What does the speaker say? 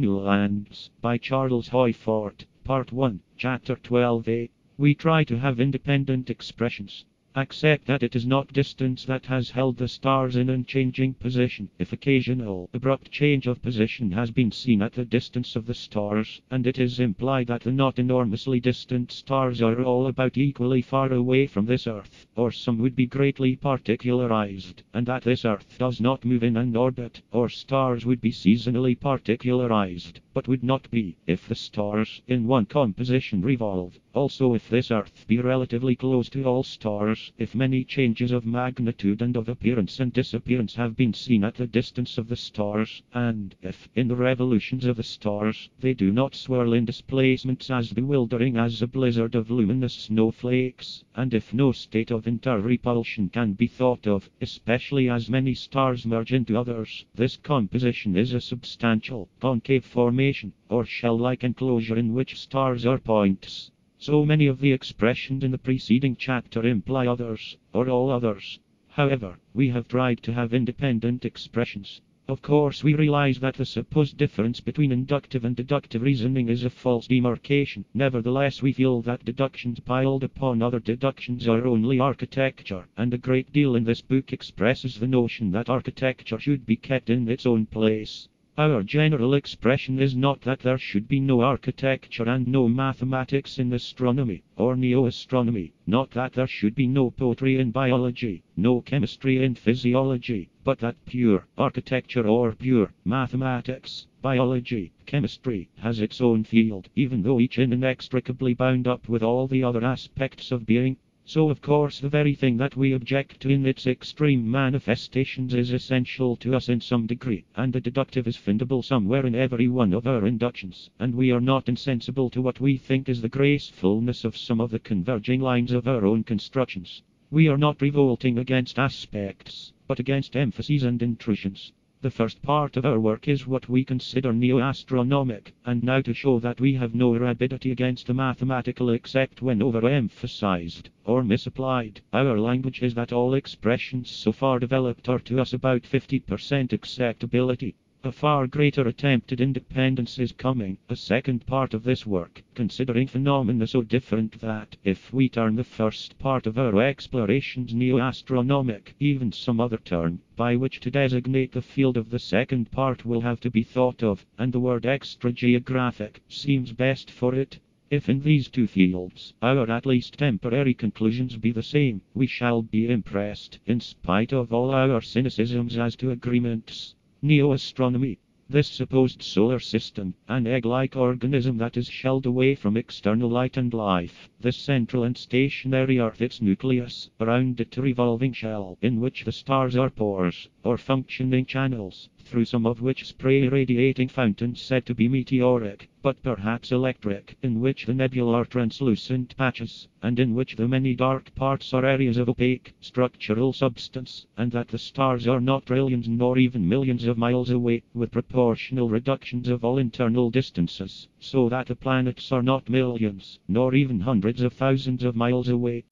New Lands, by Charles Hoyfort, Part 1, Chapter 12a. We try to have independent expressions. Accept that it is not distance that has held the stars in unchanging position. If occasional, abrupt change of position has been seen at the distance of the stars, and it is implied that the not enormously distant stars are all about equally far away from this earth, or some would be greatly particularized, and that this earth does not move in an orbit, or stars would be seasonally particularized, but would not be, if the stars, in one composition revolve. Also if this earth be relatively close to all stars, if many changes of magnitude and of appearance and disappearance have been seen at the distance of the stars, and if, in the revolutions of the stars, they do not swirl in displacements as bewildering as a blizzard of luminous snowflakes, and if no state of interrepulsion can be thought of, especially as many stars merge into others, this composition is a substantial, concave formation, or shell-like enclosure in which stars are points. So many of the expressions in the preceding chapter imply others, or all others. However, we have tried to have independent expressions. Of course, we realize that the supposed difference between inductive and deductive reasoning is a false demarcation. Nevertheless, we feel that deductions piled upon other deductions are only architecture, and a great deal in this book expresses the notion that architecture should be kept in its own place. Our general expression is not that there should be no architecture and no mathematics in astronomy, or neo-astronomy, not that there should be no poetry in biology, no chemistry in physiology, but that pure architecture or pure mathematics, biology, chemistry, has its own field, even though each is inextricably bound up with all the other aspects of being. So of course the very thing that we object to in its extreme manifestations is essential to us in some degree, and the deductive is findable somewhere in every one of our inductions, and we are not insensible to what we think is the gracefulness of some of the converging lines of our own constructions. We are not revolting against aspects, but against emphases and intrusions. The first part of our work is what we consider neo-astronomic, and now to show that we have no rabidity against the mathematical except when overemphasized or misapplied. Our language is that all expressions so far developed are to us about 50% acceptability. A far greater attempt at independence is coming, a second part of this work, considering phenomena so different that, if we term the first part of our explorations neo-astronomic, even some other term, by which to designate the field of the second part will have to be thought of, and the word extrageographic seems best for it. If in these two fields, our at least temporary conclusions be the same, we shall be impressed, in spite of all our cynicisms as to agreements. Neo-astronomy. This supposed solar system, an egg-like organism that is shelled away from external light and life, this central and stationary Earth its nucleus, around it a revolving shell, in which the stars are pores, or functioning channels, through some of which spray radiating fountains said to be meteoric, but perhaps electric, in which the nebulae are translucent patches, and in which the many dark parts are areas of opaque, structural substance, and that the stars are not trillions nor even millions of miles away, with proportional reductions of all internal distances, so that the planets are not millions, nor even hundreds of thousands of miles away,